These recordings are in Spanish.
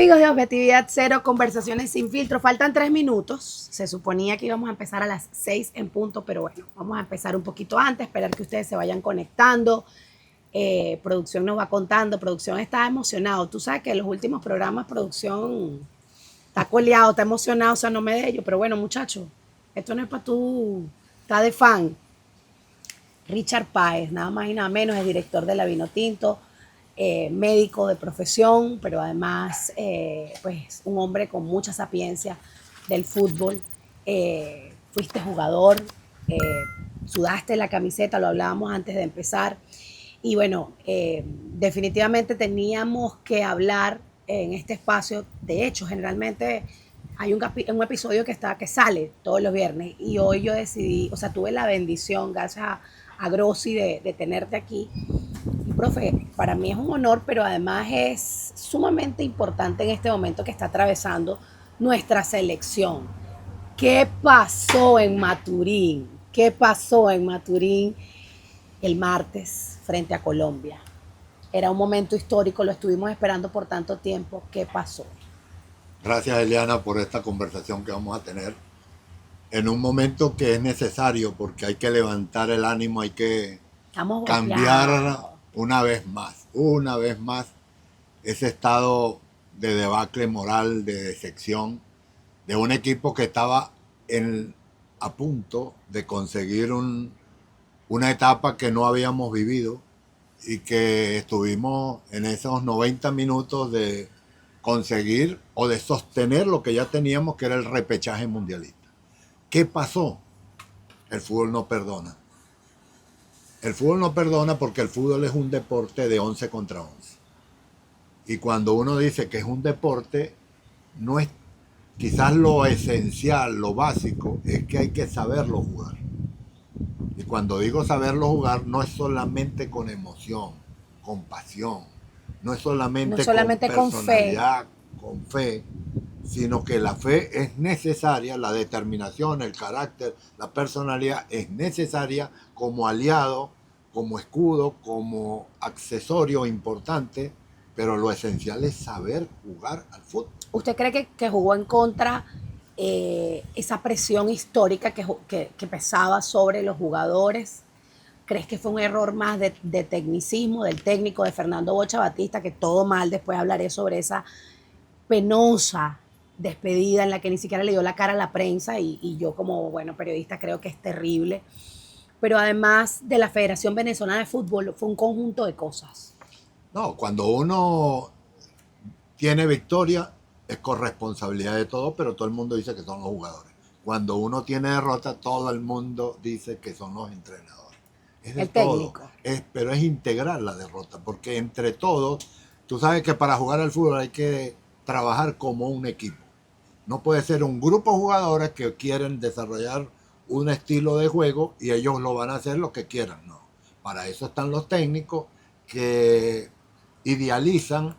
amigos de Objetividad Cero, conversaciones sin filtro. Faltan 3 minutos. Se suponía que íbamos a empezar a las 6 en punto, pero bueno, vamos a empezar un poquito antes, esperar que ustedes se vayan conectando. Producción nos va contando, producción está emocionado. Tú sabes que en los últimos programas producción está coleado, está emocionado, o sea, no me de ello. Pero bueno, muchachos, esto no es para tú, está de fan. Richard Páez, nada más y nada menos, es director de la Vinotinto. Médico de profesión, pero además pues un hombre con mucha sapiencia del fútbol. Fuiste jugador, sudaste la camiseta, lo hablábamos antes de empezar. Y bueno, definitivamente teníamos que hablar en este espacio. De hecho, generalmente hay un episodio que sale todos los viernes y hoy yo decidí, o sea, tuve la bendición, gracias a Grossi, de tenerte aquí. Y profe, para mí es un honor, pero además es sumamente importante en este momento que está atravesando nuestra selección. ¿Qué pasó en Maturín? ¿Qué pasó en Maturín el martes frente a Colombia? Era un momento histórico, lo estuvimos esperando por tanto tiempo. ¿Qué pasó? Gracias, Eliana, por esta conversación que vamos a tener en un momento que es necesario porque hay que levantar el ánimo, hay que Estamos cambiar golpeados. una vez más ese estado de debacle moral, de decepción de un equipo que estaba a punto de conseguir una etapa que no habíamos vivido y que estuvimos en esos 90 minutos de conseguir o de sostener lo que ya teníamos, que era el repechaje mundialista. ¿Qué pasó? El fútbol no perdona. El fútbol no perdona porque el fútbol es un deporte de 11 contra 11. Y cuando uno dice que es un deporte, no es quizás lo esencial, lo básico, es que hay que saberlo jugar. Y cuando digo saberlo jugar, no es solamente con emoción, con pasión, no es No solamente con solamente con fe. personalidad, con fe, sino que la fe es necesaria, la determinación, el carácter, la personalidad es necesaria como aliado, como escudo, como accesorio importante, pero lo esencial es saber jugar al fútbol. ¿Usted cree que jugó en contra esa presión histórica que pesaba sobre los jugadores? ¿Crees que fue un error más de tecnicismo del técnico de Fernando Bocha Batista, que todo mal? Después hablaré sobre esa penosa despedida en la que ni siquiera le dio la cara a la prensa y yo como, bueno, periodista creo que es terrible. Pero además de la Federación Venezolana de Fútbol, fue un conjunto de cosas. No, cuando uno tiene victoria es corresponsabilidad de todo, pero todo el mundo dice que son los jugadores. Cuando uno tiene derrota, todo el mundo dice que son los entrenadores. Es de El todo, técnico. pero es integrar la derrota, porque entre todos, tú sabes que para jugar al fútbol hay que trabajar como un equipo. No puede ser un grupo de jugadores que quieren desarrollar un estilo de juego y ellos lo van a hacer lo que quieran. No. Para eso están los técnicos que idealizan,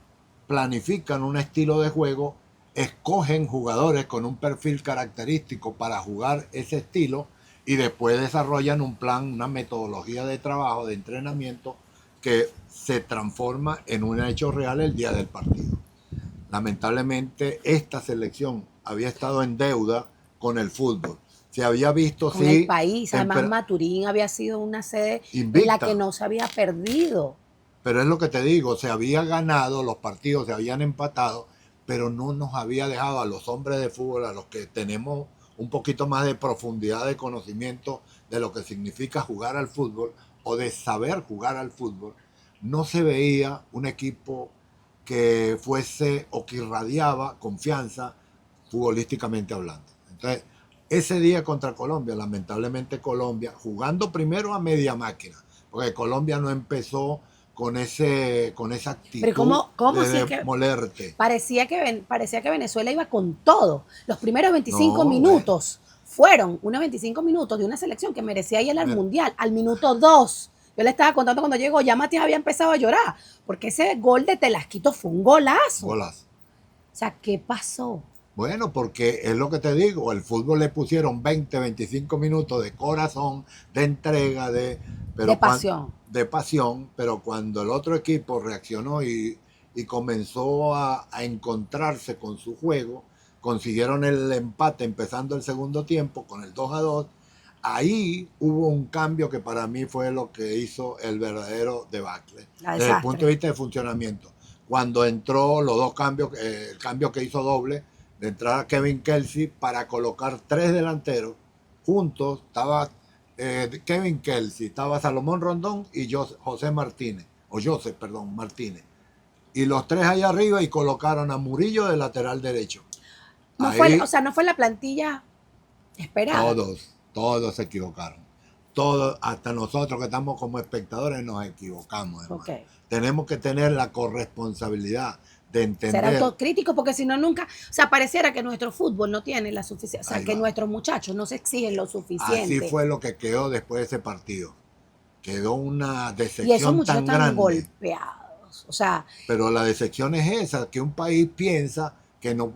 planifican un estilo de juego, escogen jugadores con un perfil característico para jugar ese estilo y después desarrollan un plan, una metodología de trabajo, de entrenamiento que se transforma en un hecho real el día del partido. Lamentablemente esta selección había estado en deuda con el fútbol. Se había visto, Con el sí, país. Además, Maturín había sido una sede en la que invicta, no se había perdido. pero es lo que te digo, se había ganado los partidos, se habían empatado, pero no nos había dejado a los hombres de fútbol, a los que tenemos un poquito más de profundidad de conocimiento de lo que significa jugar al fútbol o de saber jugar al fútbol, no se veía un equipo que fuese o que irradiaba confianza futbolísticamente hablando. Entonces, ese día contra Colombia, lamentablemente Colombia, jugando primero a media máquina, porque Colombia no empezó con esa Pero actitud ¿cómo de si es que demolerte. parecía que Venezuela iba con todo? Los primeros 25 No, bueno. minutos fueron unos 25 minutos de una selección que merecía ir al Mundial. Al minuto 2, yo le estaba contando cuando llegó, ya Matías había empezado a llorar, porque ese gol de Telasquito fue un golazo. O Bolas. sea, ¿qué pasó? Bueno, porque es lo que te digo, el fútbol le pusieron 20, 25 minutos de corazón, de entrega, De pasión. de pasión, pero cuando el otro equipo reaccionó y comenzó a encontrarse con su juego. Consiguieron el empate empezando el segundo tiempo con el 2-2. Ahí hubo un cambio que para mí fue lo que hizo el verdadero debacle, desde el punto de vista de funcionamiento. Cuando entró los dos cambios, el cambio que hizo doble, de entrar a Kevin Kelsey para colocar tres delanteros juntos, estaba Kevin Kelsey, estaba Salomón Rondón y José Martínez, Martínez. Y los tres allá arriba y colocaron a Murillo de lateral derecho. No fue la plantilla esperada. Todos se equivocaron. Todos, hasta nosotros que estamos como espectadores, nos equivocamos. Okay. Tenemos que tener la corresponsabilidad de entender. Ser autocríticos, porque si no, nunca. O sea, pareciera que nuestro fútbol no tiene la suficiente. O sea, que nuestros muchachos no se exigen lo suficiente. Así fue lo que quedó después de ese partido. Quedó una decepción tan grande. Y esos muchachos están golpeados. O sea. Pero la decepción es esa, que un país piensa que no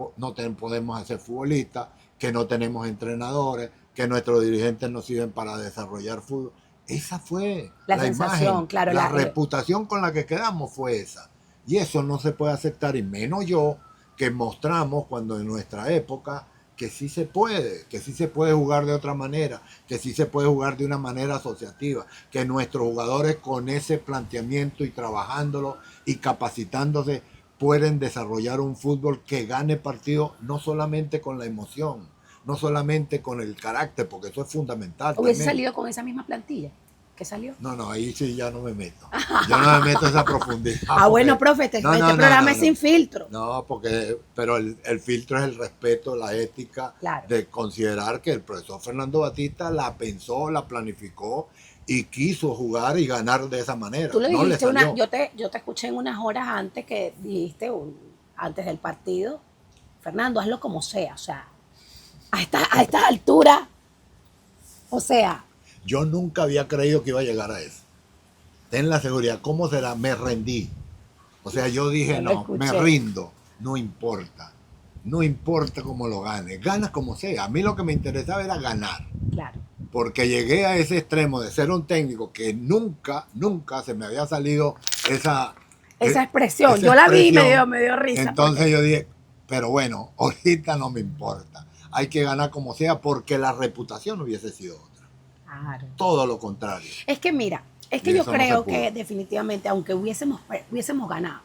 podemos hacer futbolistas, que no tenemos entrenadores, que nuestros dirigentes no sirven para desarrollar fútbol. Esa fue la sensación, imagen, claro. La reputación con la que quedamos fue esa. Y eso no se puede aceptar, y menos yo, que mostramos cuando en nuestra época que sí se puede jugar de otra manera, que sí se puede jugar de una manera asociativa, que nuestros jugadores con ese planteamiento y trabajándolo y capacitándose pueden desarrollar un fútbol que gane partido no solamente con la emoción, no solamente con el carácter, porque eso es fundamental. ¿Hubiese salido con esa misma plantilla? ¿Qué salió? No, ahí sí ya no me meto. Yo no me meto a esa profundidad. Bueno, profe, este programa es sin filtro. No, pero el filtro es el respeto, la ética, claro, de considerar que el profesor Fernando Batista la pensó, la planificó y quiso jugar y ganar de esa manera. Tú le dijiste yo te escuché en unas horas antes que dijiste, antes del partido, Fernando, hazlo como sea, o sea, a esta altura, o sea. Yo nunca había creído que iba a llegar a eso. Ten la seguridad, ¿cómo será? Me rendí. O sea, yo dije, no, me rindo, no importa. No importa cómo lo gane, gana como sea. A mí lo que me interesaba era ganar. Claro. Porque llegué a ese extremo de ser un técnico que nunca se me había salido esa expresión. Yo la vi y me dio risa. Entonces yo dije, pero bueno, ahorita no me importa. Hay que ganar como sea porque la reputación hubiese sido otra. Claro. Todo lo contrario. Es que mira, yo creo que definitivamente, aunque hubiésemos ganado,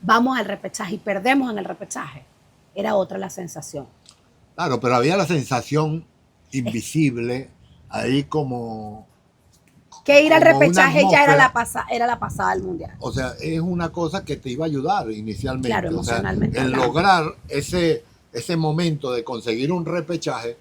vamos al repechaje y perdemos en el repechaje, era otra la sensación. Claro, pero había la sensación invisible ahí como que ir al repechaje ya era la pasada del mundial. O sea, es una cosa que te iba a ayudar inicialmente. Claro, emocionalmente. O sea, el lograr ese momento de conseguir un repechaje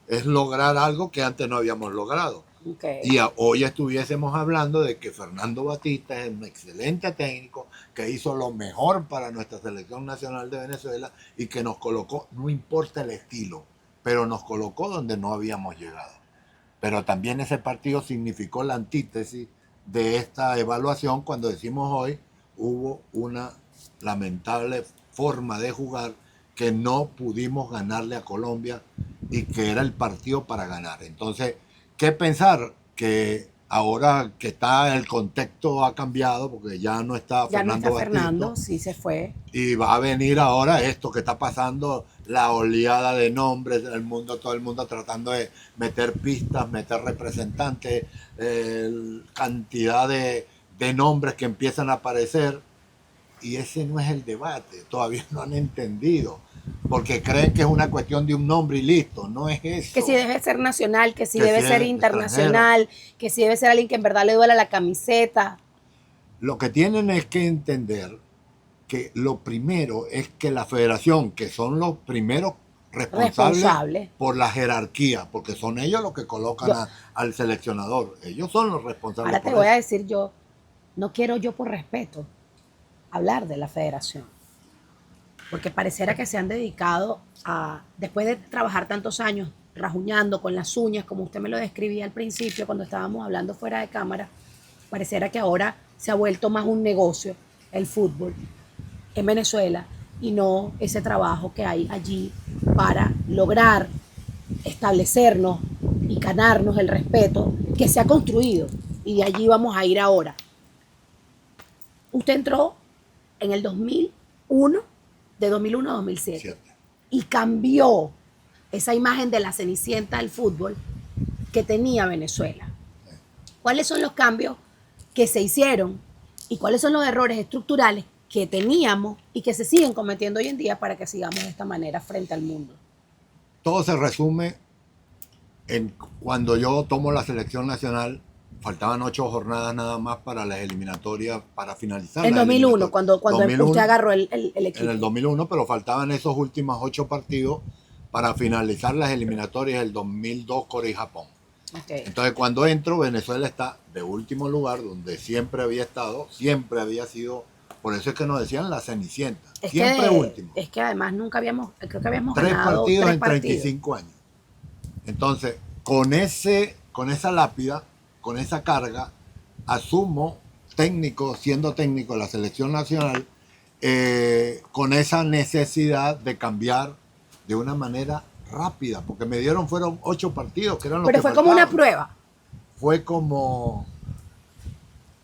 es lograr algo que antes no habíamos logrado. Okay. Y hoy estuviésemos hablando de que Fernando Batista es un excelente técnico que hizo lo mejor para nuestra selección nacional de Venezuela y que nos colocó, no importa el estilo, pero nos colocó donde no habíamos llegado. Pero también ese partido significó la antítesis de esta evaluación cuando decimos hoy hubo una lamentable forma de jugar que no pudimos ganarle a Colombia y que era el partido para ganar. Entonces, ¿qué pensar? Que ahora que el contexto ha cambiado, porque ya no está Fernando Batista. Fernando, sí se fue. Y va a venir ahora esto que está pasando, la oleada de nombres del mundo, todo el mundo tratando de meter pistas, meter representantes, cantidad de nombres que empiezan a aparecer. Y ese no es el debate, todavía no han entendido, porque creen que es una cuestión de un nombre y listo, no es eso. Que si debe ser nacional, que si debe ser internacional, que si debe ser alguien que en verdad le duela la camiseta. Lo que tienen es que entender que lo primero es que la federación, que son los primeros responsables por la jerarquía, porque son ellos los que colocan al seleccionador, ellos son los responsables. Ahora te voy a decir yo, no quiero yo por respeto hablar de la federación, porque pareciera que se han dedicado a, después de trabajar tantos años rajuñando con las uñas, como usted me lo describía al principio cuando estábamos hablando fuera de cámara, pareciera que ahora se ha vuelto más un negocio el fútbol en Venezuela y no ese trabajo que hay allí para lograr establecernos y ganarnos el respeto que se ha construido, y de allí vamos a ir ahora. Usted entró en el 2001, de 2001 a 2007. Siete. Y cambió esa imagen de la cenicienta del fútbol que tenía Venezuela. ¿Cuáles son los cambios que se hicieron y cuáles son los errores estructurales que teníamos y que se siguen cometiendo hoy en día para que sigamos de esta manera frente al mundo? Todo se resume en cuando yo tomo la selección nacional, faltaban 8 jornadas nada más para las eliminatorias, para finalizar. En 2001, cuando 2001, usted agarró el equipo. En el 2001, pero faltaban esos últimos 8 partidos para finalizar las eliminatorias del 2002 Corea y Japón. Okay. Entonces cuando entro, Venezuela está de último lugar, donde siempre había estado, siempre había sido, por eso es que nos decían la cenicienta, siempre último. Es que además nunca habíamos, creo que habíamos 3 ganado partidos 3 en 35 años. Entonces, con esa lápida, con esa carga, asumo siendo técnico de la selección nacional, con esa necesidad de cambiar de una manera rápida, porque fueron 8 partidos, que eran los Pero que fue faltaban. como una prueba. Fue como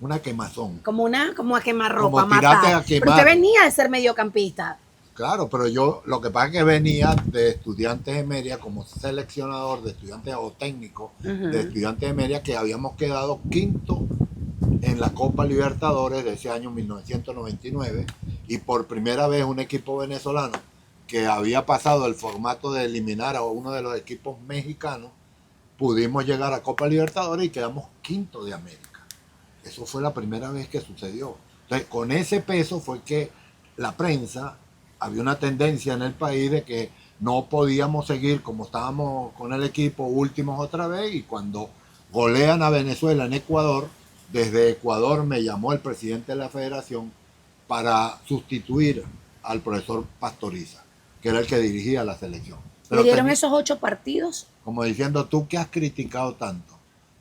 una quemazón. Como a quemarropa, Como a matar. tirarte a quemar. Pero usted venía de ser mediocampista. Claro, pero yo lo que pasa es que venía de Estudiantes de Mérida como seleccionador de estudiantes o técnico de Estudiantes de Mérida, que habíamos quedado quinto en la Copa Libertadores de ese año 1999, y por primera vez un equipo venezolano que había pasado el formato de eliminar a uno de los equipos mexicanos, pudimos llegar a Copa Libertadores y quedamos quinto de América. Eso fue la primera vez que sucedió. Entonces, con ese peso fue que la prensa, había una tendencia en el país de que no podíamos seguir como estábamos con el equipo últimos otra vez, y cuando golean a Venezuela en Ecuador, desde Ecuador me llamó el presidente de la federación para sustituir al profesor Pastoriza, que era el que dirigía la selección. ¿Le dieron esos 8 partidos? Como diciendo, tú que has criticado tanto,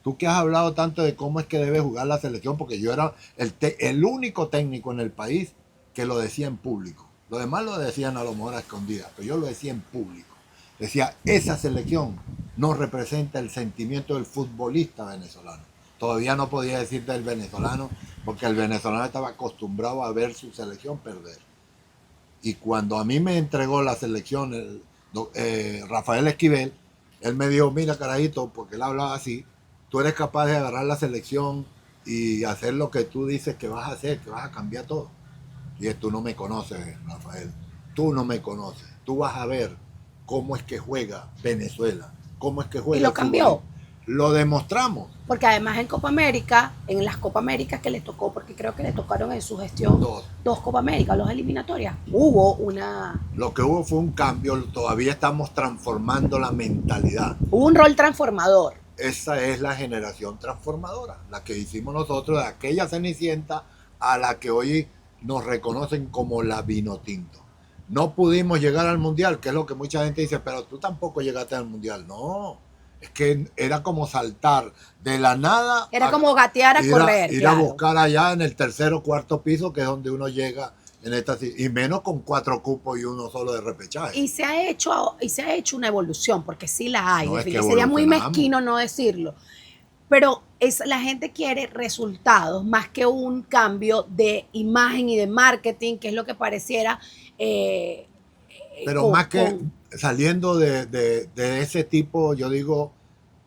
tú que has hablado tanto de cómo es que debe jugar la selección, porque yo era el único técnico en el país que lo decía en público. Los demás lo decían a lo mejor a escondidas, pero yo lo decía en público. Decía, esa selección no representa el sentimiento del futbolista venezolano. Todavía no podía decir del venezolano, porque el venezolano estaba acostumbrado a ver su selección perder. Y cuando a mí me entregó la selección Rafael Esquivel, él me dijo, mira carajito, porque él hablaba así, tú eres capaz de agarrar la selección y hacer lo que tú dices que vas a hacer, que vas a cambiar todo. Y tú no me conoces, Rafael, tú no me conoces, tú vas a ver cómo es que juega Venezuela, cómo es que juega. ¿Y lo cambió? Lo demostramos. Porque además en Copa América, en las Copa Américas que le tocó, porque creo que le tocaron en su gestión dos Copa América, dos eliminatorias, hubo una... Lo que hubo fue un cambio, todavía estamos transformando la mentalidad. Hubo un rol transformador. Esa es la generación transformadora, la que hicimos nosotros, de aquella Cenicienta a la que hoy nos reconocen como la Vinotinto. No pudimos llegar al Mundial, que es lo que mucha gente dice, pero tú tampoco llegaste al Mundial. No, es que era como saltar de la nada. Era como gatear a correr. Ir a buscar allá en el tercer o cuarto piso, que es donde uno llega en esta, y menos con 4 cupos y uno solo de repechaje. Y se ha hecho una evolución, porque sí la hay. No, sería muy mezquino no decirlo. Pero la gente quiere resultados más que un cambio de imagen y de marketing, que es lo que pareciera. Pero más que saliendo de ese tipo, yo digo,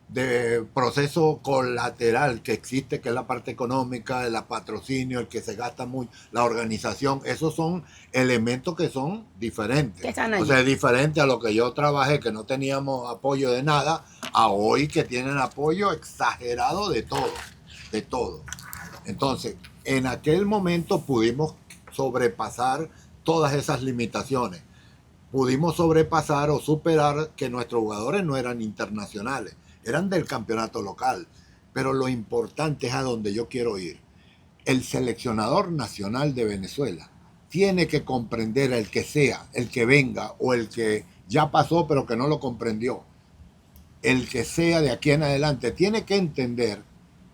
de proceso colateral que existe, que es la parte económica, el patrocinio, el que se gasta mucho, la organización, esos son elementos que son diferentes. O sea, es diferente a lo que yo trabajé, que no teníamos apoyo de nada, a hoy que tienen apoyo exagerado de todo, de todo. Entonces, en aquel momento pudimos sobrepasar todas esas limitaciones. Pudimos sobrepasar o superar que nuestros jugadores no eran internacionales, eran del campeonato local. Pero lo importante es a donde yo quiero ir. El seleccionador nacional de Venezuela tiene que comprender, el que sea, el que venga o el que ya pasó pero que no lo comprendió, el que sea de aquí en adelante, tiene que entender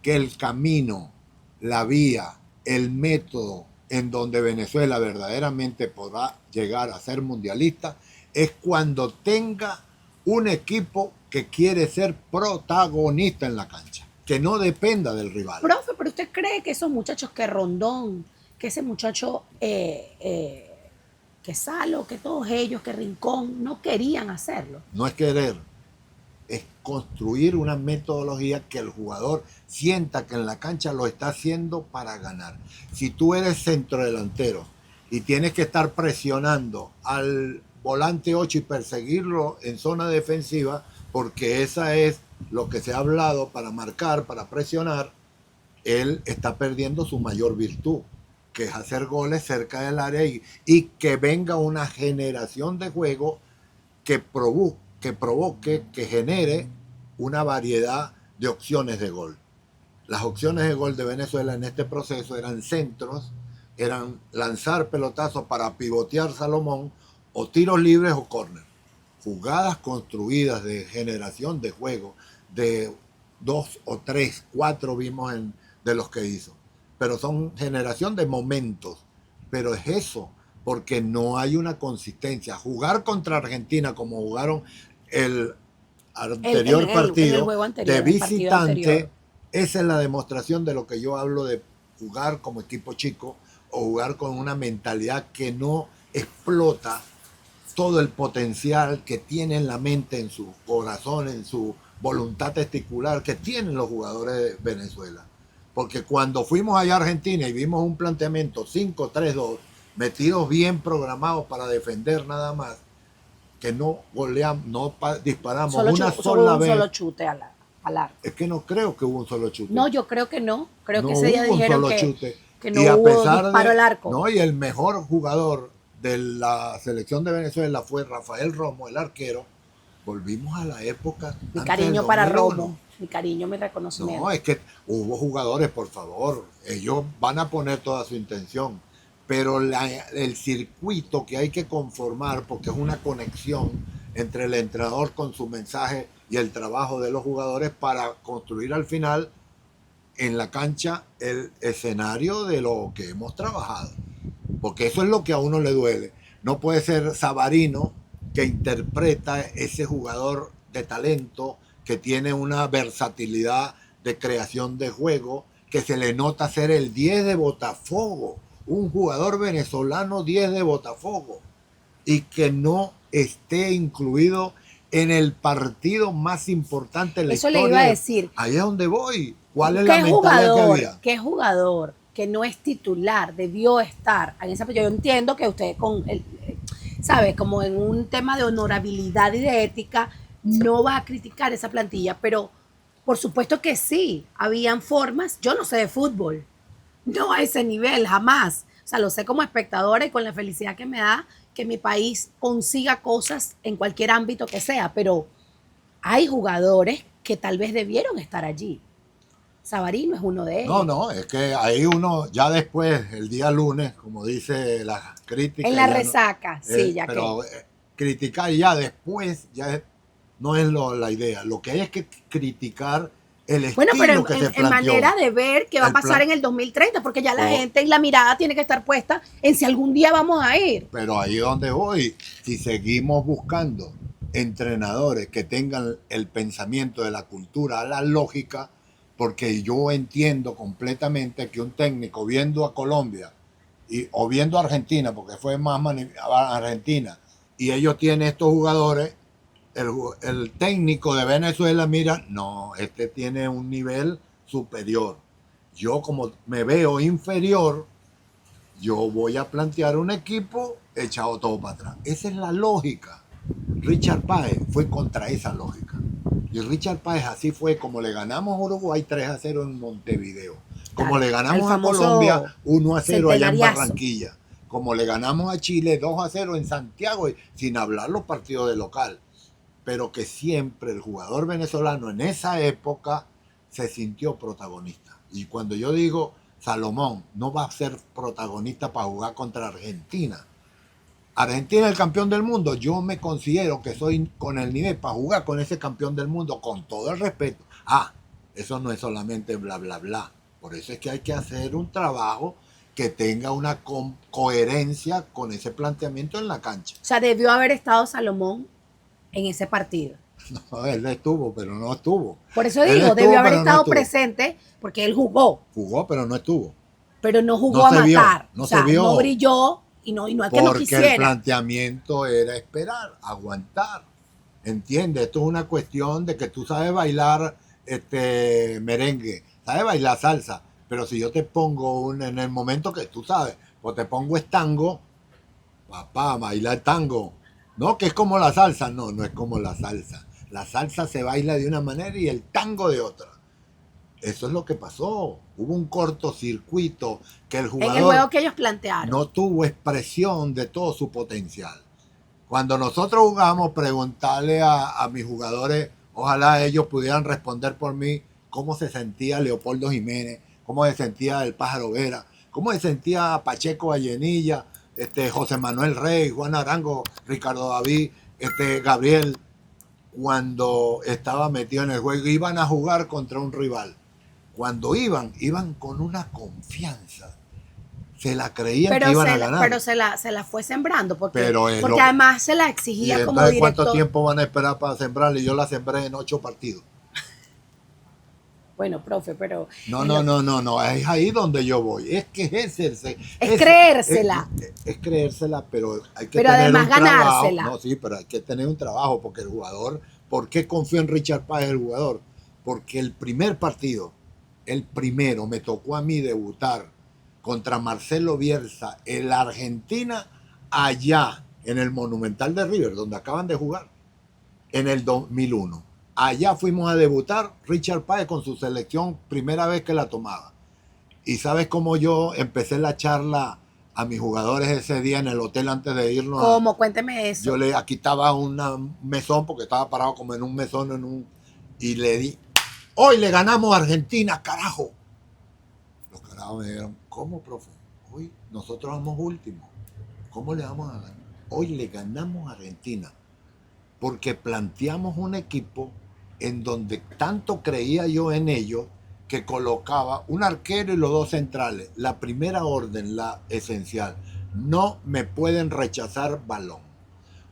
que el camino, la vía, el método en donde Venezuela verdaderamente podrá llegar a ser mundialista es cuando tenga un equipo que quiere ser protagonista en la cancha, que no dependa del rival. Profe, pero ¿usted cree que esos muchachos que Rondón, que ese muchacho, que Salo, que todos ellos, que Rincón, no querían hacerlo. No es querer, es construir una metodología que el jugador sienta que en la cancha lo está haciendo para ganar. Si tú eres centrodelantero y tienes que estar presionando al volante 8 y perseguirlo en zona defensiva, porque esa es lo que se ha hablado para marcar, para presionar, él está perdiendo su mayor virtud, que es hacer goles cerca del área y que venga una generación de juego que provoque, que genere una variedad de opciones de gol. Las opciones de gol de Venezuela en este proceso eran centros, eran lanzar pelotazos para pivotear Salomón, o tiros libres o córner. Jugadas construidas de generación de juego, de 2 o 3, 4 vimos de los que hizo. Pero son generación de momentos. Pero es eso, porque no hay una consistencia. Jugar contra Argentina como jugaron el anterior partido, el juego anterior, de visitante, anterior. esa es la demostración de lo que yo hablo de jugar como equipo chico o jugar con una mentalidad que no explota todo el potencial que tiene en la mente, en su corazón, en su voluntad testicular que tienen los jugadores de Venezuela. Porque cuando fuimos allá a Argentina y vimos un planteamiento 5-3-2, metidos bien programados para defender nada más, que no goleamos, no disparamos una sola vez. Solo chute al arco. Es que no creo que hubo un solo chute. No, yo creo que no. Creo no que ese día hubo dijeron un solo chute. que no y a hubo pesar disparo al arco. No, y el mejor jugador de la selección de Venezuela fue Rafael Romo, el arquero. Volvimos a la época. Mi cariño para Romo. Mi cariño, mi reconocimiento. No, es que hubo jugadores, por favor. Ellos van a poner toda su intención. Pero el circuito que hay que conformar, porque es una conexión entre el entrenador con su mensaje y el trabajo de los jugadores para construir al final en la cancha el escenario de lo que hemos trabajado. Porque eso es lo que a uno le duele. No puede ser Savarino que interpreta ese jugador de talento que tiene una versatilidad de creación de juego, que se le nota ser el 10 de Botafogo, un jugador venezolano 10 de Botafogo, y que no esté incluido en el partido más importante de la historia. Eso le iba a decir. Allá es donde voy. ¿Cuál es la mentalidad que había? ¿Qué jugador que no es titular debió estar en esa? Yo entiendo que usted sabe, como en un tema de honorabilidad y de ética, no va a criticar esa plantilla, pero por supuesto que sí, habían formas. Yo no sé de fútbol, no a ese nivel, jamás. O sea, lo sé como espectadora y con la felicidad que me da que mi país consiga cosas en cualquier ámbito que sea, pero hay jugadores que tal vez debieron estar allí. Savarino es uno de ellos. No, es que ahí uno, ya después, el día lunes, como dice la crítica. En la resaca, sí, ya pero que. Criticar ya después, ya no es la idea. Lo que hay es que criticar el estilo que se planteó. En manera de ver qué va a pasar en el 2030, porque ya la gente y la mirada tiene que estar puesta en si algún día vamos a ir. Pero ahí es donde voy. Si seguimos buscando entrenadores que tengan el pensamiento de la cultura, la lógica, porque yo entiendo completamente que un técnico viendo a Colombia o viendo a Argentina, porque fue más a Argentina, y ellos tienen estos jugadores, el técnico de Venezuela mira, no, este tiene un nivel superior. Yo como me veo inferior, yo voy a plantear un equipo echado todo para atrás. Esa es la lógica. Richard Páez fue contra esa lógica. Y Richard Páez así fue como le ganamos a Uruguay 3-0 en Montevideo. Como le ganamos a Colombia 1-0 allá en Barranquilla. Como le ganamos a Chile 2-0 en Santiago, sin hablar los partidos de local. Pero que siempre el jugador venezolano en esa época se sintió protagonista. Y cuando yo digo Salomón no va a ser protagonista para jugar contra Argentina. Argentina es el campeón del mundo. Yo me considero que soy con el nivel para jugar con ese campeón del mundo, con todo el respeto. Eso no es solamente bla, bla, bla. Por eso es que hay que hacer un trabajo que tenga una coherencia con ese planteamiento en la cancha. O sea, debió haber estado Salomón en ese partido. No, él estuvo, pero no estuvo. Por eso digo, debió haber estado presente porque él jugó. Jugó, pero no estuvo. pero no jugó No a se vio, matar. no O sea, se vio. no brilló y no es que no Porque el quisiera. planteamiento era esperar, aguantar. ¿Entiendes? Esto es una cuestión de que tú sabes bailar merengue, sabes bailar salsa, pero si yo te pongo en el momento que tú sabes, pues te pongo tango, papá, bailar tango. No, que es como la salsa. No, no es como la salsa. La salsa se baila de una manera y el tango de otra. Eso es lo que pasó. Hubo un cortocircuito que el En el jugador juego que ellos plantearon. no tuvo expresión de todo su potencial. Cuando nosotros jugamos, preguntarle a mis jugadores, ojalá ellos pudieran responder por mí, cómo se sentía Leopoldo Jiménez, cómo se sentía el Pájaro Vera, cómo se sentía Pacheco Vallenilla, José Manuel Rey, Juan Arango, Ricardo David, Gabriel, cuando estaba metido en el juego, iban a jugar contra un rival. Cuando iban con una confianza. Se la creían que iban a ganar. Pero se la fue sembrando, porque Pero además se la ¿y exigía como entonces director. cuánto tiempo van a esperar para sembrarla? Y yo la sembré en 8 partidos. Bueno, profe, pero... No, es ahí donde yo voy. Es que es creérsela. Es creérsela, pero hay que pero tener además un trabajo. ganársela. No, sí, pero hay que tener un trabajo, porque el jugador, ¿por qué confío en Richard Páez, el jugador? Porque el primer partido, el primero, me tocó a mí debutar contra Marcelo Bielsa en la Argentina, allá en el Monumental de River, donde acaban de jugar, en el 2001. Allá fuimos a debutar Richard Páez con su selección, primera vez que la tomaba. Y sabes cómo yo empecé la charla a mis jugadores ese día en el hotel antes de irnos. ¿Cómo? Cuénteme eso. Yo aquí estaba un mesón, porque estaba parado como en un mesón, y le di, hoy le ganamos a Argentina, carajo. Los carajos me dijeron, ¿cómo, profe? Hoy nosotros vamos últimos. ¿Cómo le vamos a ganar? Hoy le ganamos a Argentina, porque planteamos un equipo en donde tanto creía yo en ellos, que colocaba un arquero y los 2 centrales. La primera orden, la esencial: no me pueden rechazar balón.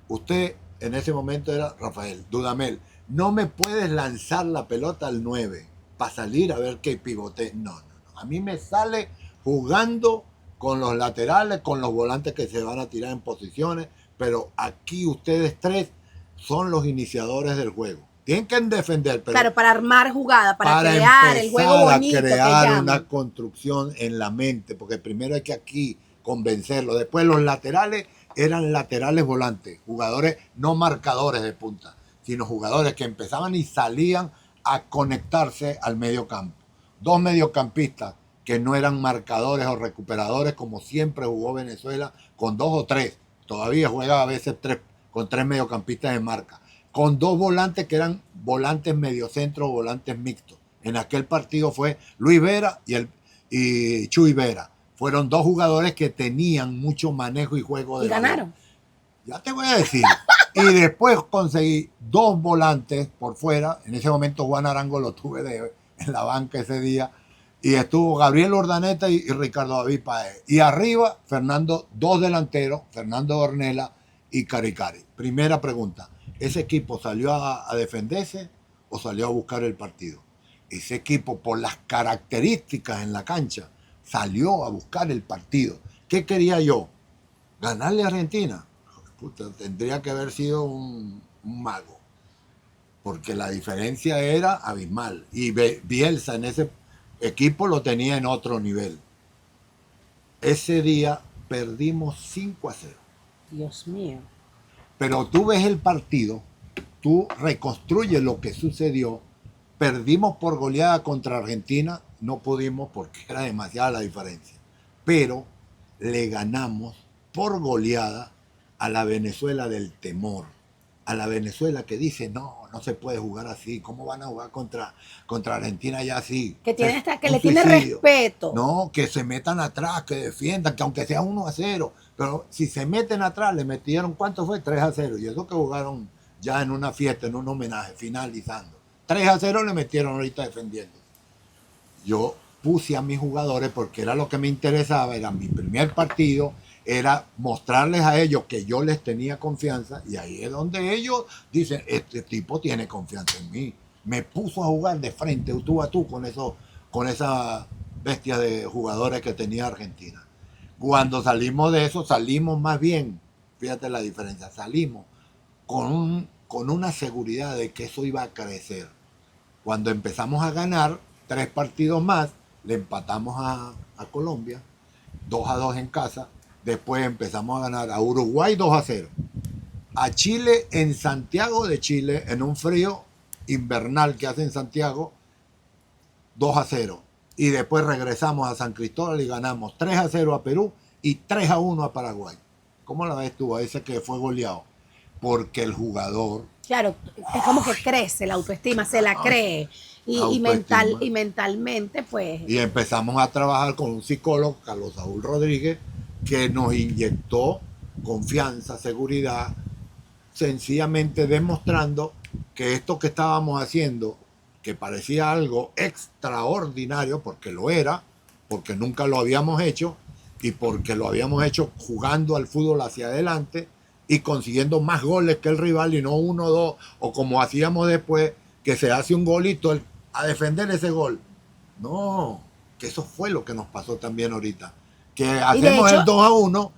Usted en ese momento era Rafael Dudamel, no me puedes lanzar la pelota al 9 para salir a ver qué pivote. No. A mí me sale jugando con los laterales, con los volantes que se van a tirar en posiciones, pero aquí ustedes 3 son los iniciadores del juego. Tienen que defender, pero claro, para armar jugada, para crear el juego bonito. Para crear una construcción en la mente, porque primero hay que aquí convencerlo. Después los laterales eran laterales volantes, jugadores no marcadores de punta, sino jugadores que empezaban y salían a conectarse al medio campo. 2 mediocampistas que no eran marcadores o recuperadores, como siempre jugó Venezuela, con 2 o 3. Todavía juega a veces con 3 mediocampistas en marca, con 2 volantes que eran volantes mediocentro o volantes mixtos. En aquel partido fue Luis Vera y Chuy Vera. Fueron 2 jugadores que tenían mucho manejo y juego de balón. Y ganaron. Ya te voy a decir. Y después conseguí 2 volantes por fuera. En ese momento Juan Arango lo tuve en la banca ese día. Y estuvo Gabriel Urdaneta y Ricardo David Páez. Y arriba, 2 delanteros, Fernando Ornella y Caricari. Primera pregunta: ¿ese equipo salió a defenderse o salió a buscar el partido? Ese equipo, por las características en la cancha, salió a buscar el partido. ¿Qué quería yo? ¿Ganarle a Argentina? Puta, tendría que haber sido un mago, porque la diferencia era abismal. Y Bielsa en ese equipo lo tenía en otro nivel. Ese día perdimos 5-0. Dios mío. Pero tú ves el partido, tú reconstruyes lo que sucedió. Perdimos por goleada contra Argentina, no pudimos porque era demasiada la diferencia. Pero le ganamos por goleada a la Venezuela del temor, a la Venezuela que dice, no se puede jugar así, ¿cómo van a jugar contra Argentina ya así? Que tiene que le tiene respeto. No, que se metan atrás, que defiendan, que aunque sea 1-0, pero si se meten atrás, le metieron, ¿cuánto fue? 3-0, y eso que jugaron ya en una fiesta, en un homenaje, finalizando. 3-0 le metieron ahorita defendiendo. Yo puse a mis jugadores, porque era lo que me interesaba, era mi primer partido, era mostrarles a ellos que yo les tenía confianza, y ahí es donde ellos dicen, este tipo tiene confianza en mí. Me puso a jugar de frente, tú a tú, con esa bestias de jugadores que tenía Argentina. Cuando salimos de eso, salimos más bien, fíjate la diferencia, salimos con una seguridad de que eso iba a crecer. Cuando empezamos a ganar 3 partidos más, le empatamos a Colombia, 2-2 en casa. Después empezamos a ganar a Uruguay 2-0. A Chile en Santiago de Chile, en un frío invernal que hace en Santiago, 2-0. Y después regresamos a San Cristóbal y ganamos 3-0 a Perú y 3-1 a Paraguay. ¿Cómo la ves tú a ese que fue goleado? Porque el jugador... Claro, es como que crece la autoestima, se la cree. Y mentalmente, pues... Y empezamos a trabajar con un psicólogo, Carlos Saúl Rodríguez, que nos inyectó confianza, seguridad, sencillamente demostrando que esto que estábamos haciendo, que parecía algo extraordinario, porque lo era, porque nunca lo habíamos hecho, y porque lo habíamos hecho jugando al fútbol hacia adelante y consiguiendo más goles que el rival y no 1-2, o como hacíamos después, que se hace un golito a defender ese gol. No, que eso fue lo que nos pasó también ahorita. Que hacemos el 2-1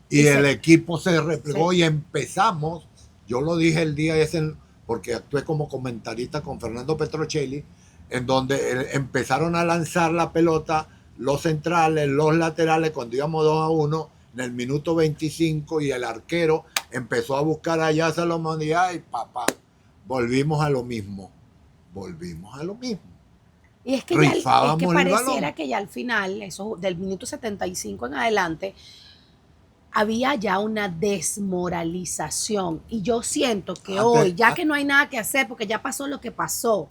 y el equipo se replegó y empezamos, yo lo dije el día ese, porque actué como comentarista con Fernando Petrocelli, en donde empezaron a lanzar la pelota los centrales, los laterales, cuando íbamos 2-1, en el minuto 25, y el arquero empezó a buscar allá Salomón y ay, papá, volvimos a lo mismo. Y es que, pareciera que ya al final, eso del minuto 75 en adelante, había ya una desmoralización. Y yo siento que hoy, ya que no hay nada que hacer, porque ya pasó lo que pasó.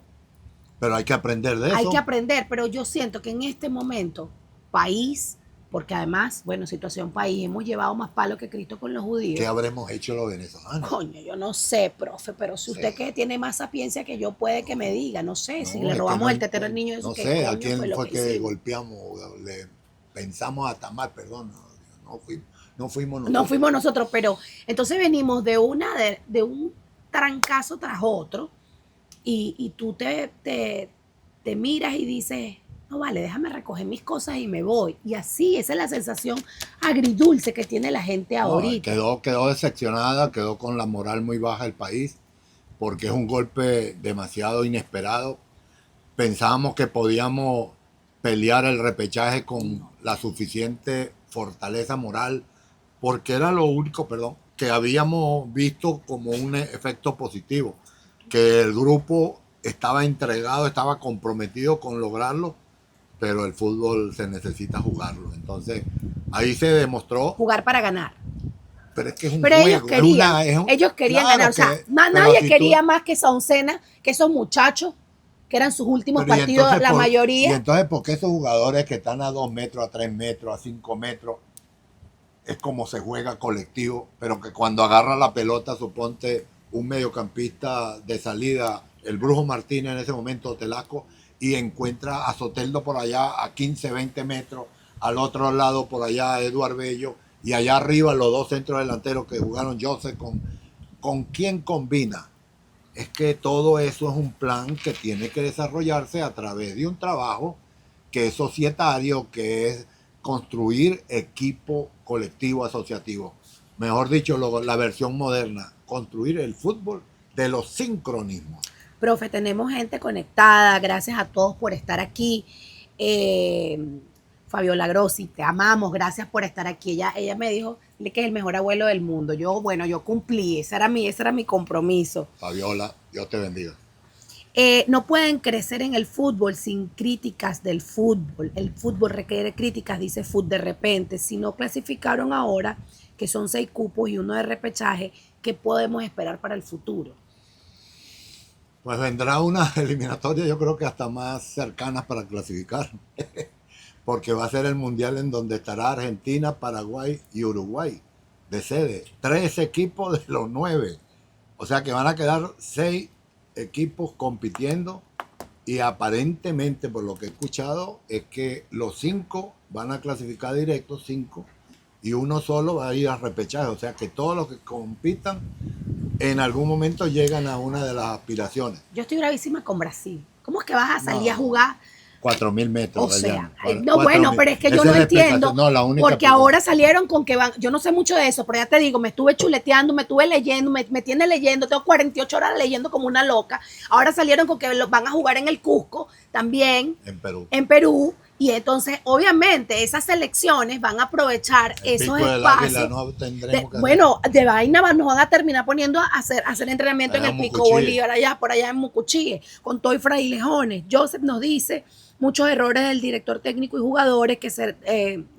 Pero hay que aprender de eso. Hay que aprender, pero yo siento que en este momento, país, porque además, bueno, situación país, hemos llevado más palos que Cristo con los judíos. ¿Qué habremos hecho los venezolanos? Coño, yo no sé, profe, pero si usted que tiene más sapiencia que yo, puede que me diga, no sé, si le robamos el tetero al niño. No sé, ¿a quién fue que golpeamos? Le pensamos hasta mal, perdón, no fuimos nosotros. No fuimos nosotros, pero entonces venimos de un trancazo tras otro y tú te miras y dices, no vale, déjame recoger mis cosas y me voy. Y así, esa es la sensación agridulce que tiene la gente ahorita. Quedó decepcionada, quedó con la moral muy baja el país, porque es un golpe demasiado inesperado. Pensábamos que podíamos pelear el repechaje con la suficiente fortaleza moral, porque era lo único, que habíamos visto como un efecto positivo, que el grupo estaba entregado, estaba comprometido con lograrlo, pero el fútbol se necesita jugarlo. Entonces, ahí se demostró. Jugar para ganar. Pero es que es un juego. Ellos querían ganar. O sea, nadie quería más que esa oncena, que esos muchachos, que eran sus últimos partidos, la mayoría. Y entonces, ¿por qué esos jugadores que están a 2 metros, a 3 metros, a 5 metros, es como se juega colectivo, pero que cuando agarra la pelota, suponte un mediocampista de salida, el Brujo Martínez en ese momento, Telasco, y encuentra a Soteldo por allá a 15, 20 metros, al otro lado por allá a Eduardo Bello, y allá arriba los 2 centros delanteros que jugaron Joseph con quién combina. Es que todo eso es un plan que tiene que desarrollarse a través de un trabajo que es societario, que es construir equipo colectivo asociativo. Mejor dicho, la versión moderna, construir el fútbol de los sincronismos. Profe, tenemos gente conectada, gracias a todos por estar aquí. Fabiola Grossi, te amamos, gracias por estar aquí. Ella me dijo que es el mejor abuelo del mundo. Yo cumplí, ese era mi compromiso. Fabiola, Dios te bendiga. No pueden crecer en el fútbol sin críticas del fútbol. El fútbol requiere críticas, dice Food de repente. Si no clasificaron ahora, que son 6 cupos y 1 de repechaje, ¿qué podemos esperar para el futuro? Pues vendrá una eliminatoria, yo creo que hasta más cercanas para clasificar, porque va a ser el mundial en donde estará Argentina, Paraguay y Uruguay de sede. 3 equipos de los 9. O sea que van a quedar 6 equipos compitiendo y aparentemente, por lo que he escuchado, es que los 5 van a clasificar directo, 5, y 1 solo va a ir a repechaje. O sea que todos los que compitan en algún momento llegan a una de las aspiraciones. Yo estoy bravísima con Brasil. ¿Cómo es que vas a salir a jugar 4.000 metros O de sea, llano. no, bueno, pero es que yo Esa no es la entiendo, explicación. No, la única porque explicación. ahora salieron con que van, yo no sé mucho de eso, pero ya te digo, me estuve chuleteando, me estuve leyendo, me tiene leyendo, tengo 48 horas leyendo como una loca. Ahora salieron con que van a jugar en el Cusco también, en Perú, y entonces obviamente esas selecciones van a aprovechar El esos pico del águila espacios. no tendremos que Bueno, de vaina nos van a terminar poniendo a hacer entrenamiento allá en el en Pico Mucuchíe. Bolívar, allá por allá en Mucuchíe, con Toy Frailejones. Joseph nos dice muchos errores del director técnico y jugadores que se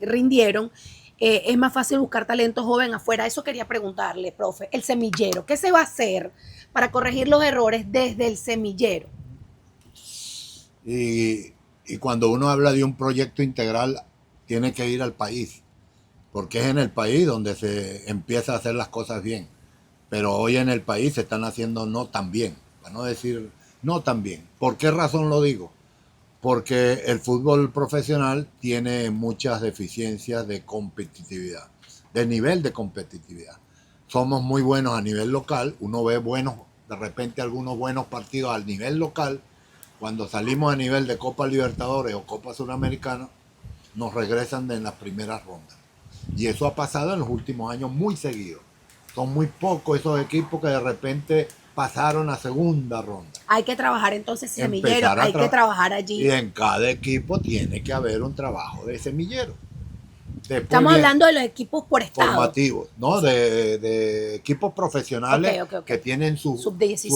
rindieron. Es más fácil buscar talento joven afuera. Eso quería preguntarle, profe. El semillero, ¿qué se va a hacer para corregir los errores desde el semillero? Y cuando uno habla de un proyecto integral, tiene que ir al país, porque es en el país donde se empieza a hacer las cosas bien. Pero hoy en el país se están haciendo no tan bien, para no decir no tan bien. ¿Por qué razón lo digo? Porque el fútbol profesional tiene muchas deficiencias de competitividad, de nivel de competitividad. Somos muy buenos a nivel local, uno ve buenos, de repente algunos buenos partidos al nivel local. Cuando salimos a nivel de Copa Libertadores o Copa Suramericana, nos regresan en las primeras rondas. Y eso ha pasado en los últimos años muy seguido. Son muy pocos esos equipos que de repente pasaron a segunda ronda. Hay que trabajar entonces semillero, hay que trabajar allí. Y en cada equipo tiene que haber un trabajo de semillero. Después estamos hablando de los equipos por estado. Formativos, ¿no? De equipos profesionales que tienen su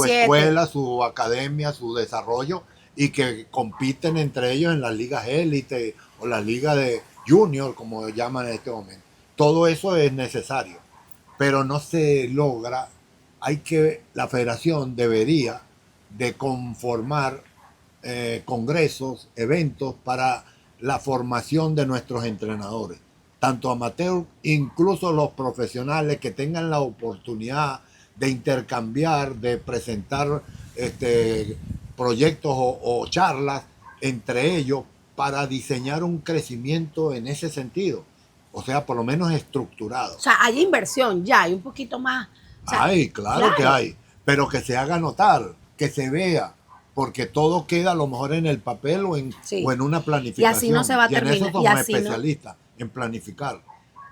escuela, su academia, su desarrollo y que compiten entre ellos en las ligas élite o las ligas de junior, como llaman en este momento. Todo eso es necesario, pero no se logra. La federación debería de conformar congresos, eventos para la formación de nuestros entrenadores, tanto amateur, incluso los profesionales, que tengan la oportunidad de intercambiar, de presentar proyectos o charlas entre ellos para diseñar un crecimiento en ese sentido. O sea, por lo menos estructurado. O sea, hay inversión ya, hay un poquito más. O sea, claro que hay, pero que se haga notar, que se vea, porque todo queda a lo mejor en el papel o en una planificación. Y así no se va a terminar. Y en eso somos especialistas, en planificar.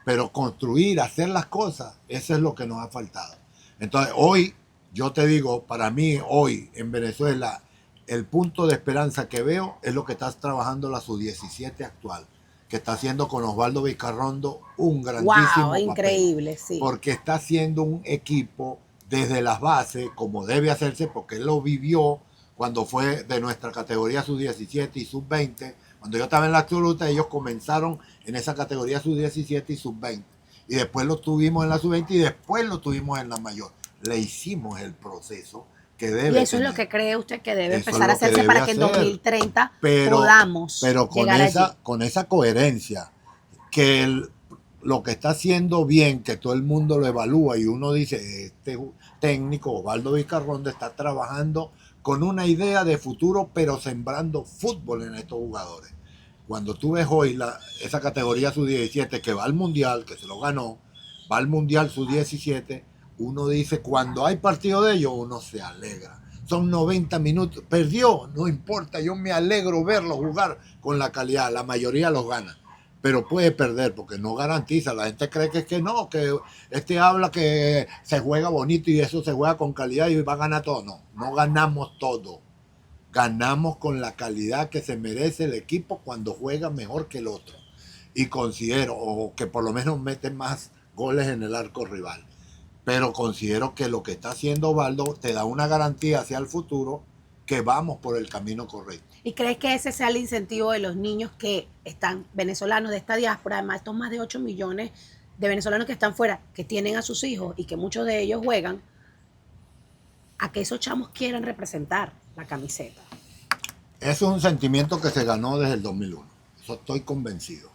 Pero construir, hacer las cosas, eso es lo que nos ha faltado. Entonces, hoy, yo te digo, para mí, hoy en Venezuela, el punto de esperanza que veo es lo que está trabajando la Sub-17 actual, que está haciendo con Osvaldo Vizcarrondo un grandísimo papel. Increíble, sí. Porque está haciendo un equipo desde las bases, como debe hacerse, porque él lo vivió cuando fue de nuestra categoría sub-17 y sub-20. Cuando yo estaba en la absoluta, ellos comenzaron en esa categoría sub-17 y sub-20. Y después lo tuvimos en la sub-20 y después lo tuvimos en la mayor. Le hicimos el proceso que debe. Y eso es lo que cree usted que debe empezar a hacerse para que en 2030 podamos llegar con esa coherencia, que lo que está haciendo bien, que todo el mundo lo evalúa y uno dice, este técnico, Osvaldo Vizcarrondo, está trabajando con una idea de futuro, pero sembrando fútbol en estos jugadores. Cuando tú ves hoy esa categoría sub-17 que va al Mundial, que se lo ganó, va al Mundial sub-17, uno dice, cuando hay partido de ellos, uno se alegra. Son 90 minutos, perdió, no importa, yo me alegro verlo jugar con la calidad, la mayoría los gana. Pero puede perder porque no garantiza. La gente cree que es que no, que habla que se juega bonito y eso se juega con calidad y va a ganar todo. No, no ganamos todo. Ganamos con la calidad que se merece el equipo cuando juega mejor que el otro. Y considero, o que por lo menos mete más goles en el arco rival. Pero considero que lo que está haciendo Osvaldo te da una garantía hacia el futuro que vamos por el camino correcto. ¿Y crees que ese sea el incentivo de los niños que están venezolanos de esta diáspora? Además, estos más de 8 millones de venezolanos que están fuera, que tienen a sus hijos y que muchos de ellos juegan, a que esos chamos quieran representar la camiseta. Eso es un sentimiento que se ganó desde el 2001. Eso estoy convencido.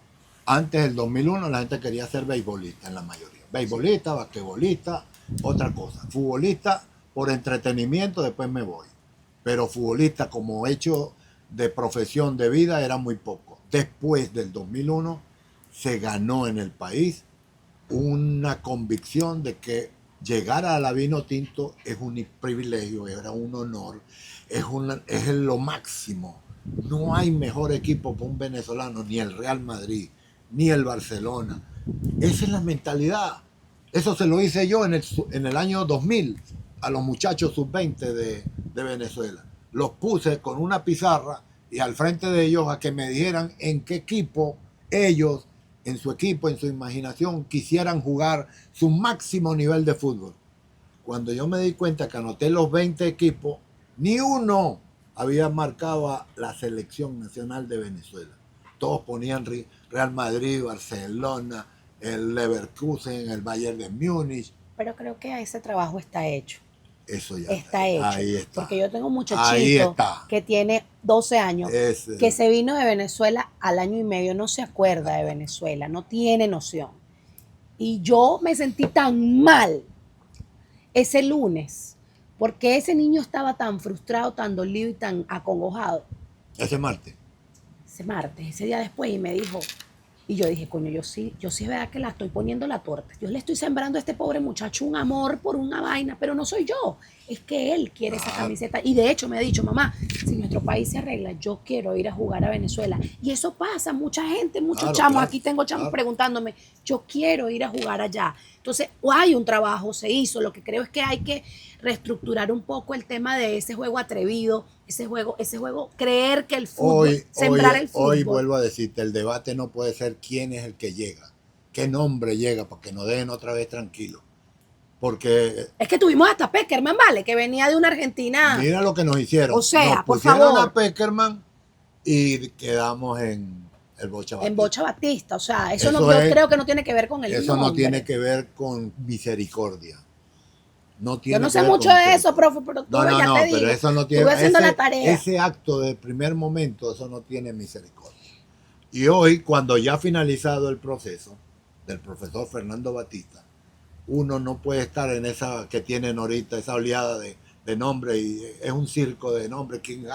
Antes del 2001 la gente quería ser beisbolista en la mayoría. Beisbolista, basquetbolista, otra cosa. Futbolista por entretenimiento, después me voy. Pero futbolista como hecho de profesión de vida era muy poco. Después del 2001 se ganó en el país una convicción de que llegar a la Vinotinto es un privilegio, era un honor, es lo máximo. No hay mejor equipo para un venezolano, ni el Real Madrid, ni el Barcelona. Esa es la mentalidad. Eso se lo hice yo en el año 2000 a los muchachos sub-20 de Venezuela. Los puse con una pizarra y al frente de ellos a que me dijeran en qué equipo ellos, en su equipo, en su imaginación, quisieran jugar su máximo nivel de fútbol. Cuando yo me di cuenta que anoté los 20 equipos, ni uno había marcado a la selección nacional de Venezuela. Todos ponían Real Madrid, Barcelona, el Leverkusen, el Bayern de Múnich. Pero creo que ese trabajo está hecho. Eso ya Está hecho. Ahí está. Porque yo tengo un Ahí muchachito está. que tiene 12 años, Ese. que se vino de Venezuela al año y medio, no se acuerda de Venezuela, no tiene noción. Y yo me sentí tan mal ese lunes, porque ese niño estaba tan frustrado, tan dolido y tan acongojado. Ese martes. Ese martes, ese día después, y me dijo, y yo dije, coño, yo sí es verdad que la estoy poniendo la torta. Yo le estoy sembrando a este pobre muchacho un amor por una vaina, pero no soy yo. Es que él quiere esa camiseta. Y de hecho me ha dicho, mamá, si nuestro país se arregla, yo quiero ir a jugar a Venezuela. Y eso pasa, mucha gente, muchos chamos. Aquí tengo chamos preguntándome, yo quiero ir a jugar allá. Entonces, hay un trabajo, se hizo. Lo que creo es que hay que reestructurar un poco el tema de ese juego atrevido, ese juego, creer que el fútbol, sembrar el fútbol. Hoy vuelvo a decirte, el debate no puede ser quién es el que llega, qué nombre llega, para que nos dejen otra vez tranquilos. Porque es que tuvimos hasta Peckerman, ¿vale? Que venía de una Argentina. Mira lo que nos hicieron. O sea, nos por favor. a Peckerman y quedamos en el Bocha Batista. En Bocha Batista, o sea, yo creo que no tiene que ver con el eso nombre. No tiene que ver con misericordia. No tiene yo no sé mucho de eso, profe, pero tú ya te digo. Pero eso no tiene. Estuve haciendo la tarea. Ese acto de primer momento, eso no tiene misericordia. Y hoy, cuando ya ha finalizado el proceso del profesor Fernando Batista, uno no puede estar en esa que tienen ahorita, esa oleada de nombre, y es un circo de nombres. ¿Quién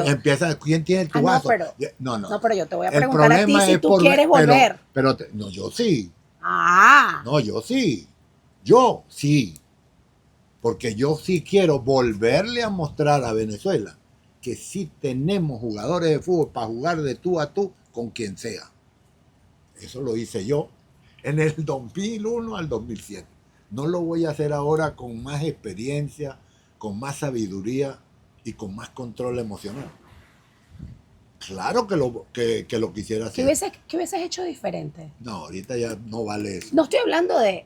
empieza? ¿Quién tiene tu vaso? No, pero yo te voy a preguntar a ti si tú quieres volver. No, yo sí. Ah. No, yo sí. Yo sí. Porque yo sí quiero volverle a mostrar a Venezuela que sí tenemos jugadores de fútbol para jugar de tú a tú con quien sea. Eso lo hice yo en el 2001 al 2007. No lo voy a hacer ahora con más experiencia, con más sabiduría y con más control emocional. Claro que lo quisiera hacer. ¿Qué hubieses hecho diferente? No, ahorita ya no vale eso. No estoy hablando de